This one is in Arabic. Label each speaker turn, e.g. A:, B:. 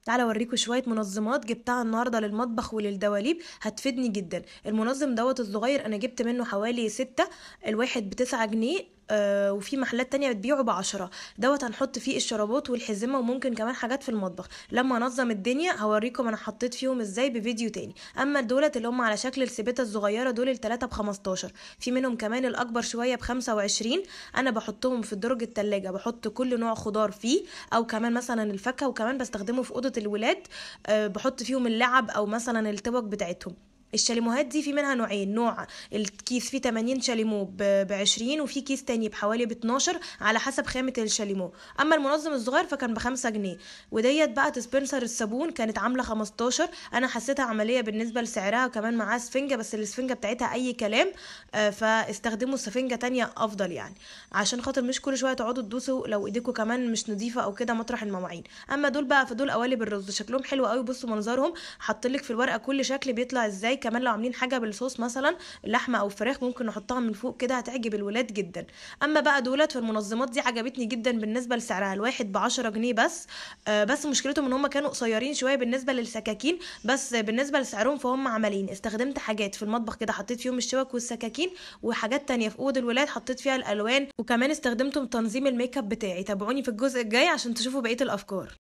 A: تعالى اوريكم شويه منظمات جبتها النهارده للمطبخ وللدواليب، هتفيدني جدا. المنظم دوت الصغير انا جبت منه حوالي 6، الواحد ب9 جنيه. وفي محلات تانية بتبيعه ب10. دوت هنحط فيه الشرابات والحزمة وممكن كمان حاجات في المطبخ. لما انظم الدنيا هوريكم انا حطيت فيهم ازاي بفيديو تاني. اما دولت اللي هم على شكل السبيتة الصغيرة دول التلاتة ب15، في منهم كمان الاكبر شوية ب25. انا بحطهم في درج التلاجة، بحط كل نوع خضار فيه، او كمان مثلا الفاكهة، وكمان بستخدمه في اوضة الولاد. بحط فيهم اللعب او مثلا الطبق بتاعتهم. الشاليموهات دي في منها نوعين، نوع الكيس فيه 80 شاليمو ب20، وفي كيس تاني بحوالي ب12 على حسب خامة الشاليمو. اما المنظم الصغير فكان ب5 جنيه. وديت بقى تسبنسر الصابون كانت عاملة 15، انا حسيتها عملية بالنسبة لسعرها، وكمان معاها سفنجة بس السفنجة بتاعتها اي كلام. فاستخدموا سفنجة تانية افضل يعني، عشان خاطر مش كل شوية تقعدوا تدوسوا لو ايديكوا كمان مش نظيفة او كده مطرح المواعين. اما دول بقى فدول قوالب الرز، شكلهم حلو قوي، بصوا منظرهم. حاطلك في الورقة كل شكل بيطلع ازاي، كمان لو عاملين حاجه بالصوص مثلا لحمه او فراخ ممكن نحطها من فوق كده، هتعجب الولاد جدا. اما بقى دولت فالمنظمات دي عجبتني جدا بالنسبه لسعرها، الواحد ب10 جنيه بس. بس مشكلتهم ان هم كانوا قصيرين شويه بالنسبه للسكاكين، بس بالنسبه لسعرهم فهم عمليين. استخدمت حاجات في المطبخ كده حطيت فيهم الشوك والسكاكين، وحاجات تانية في اوضه الولاد حطيت فيها الالوان، وكمان استخدمتهم تنظيم الميك اب بتاعي. تابعوني في الجزء الجاي عشان تشوفوا بقيه الافكار.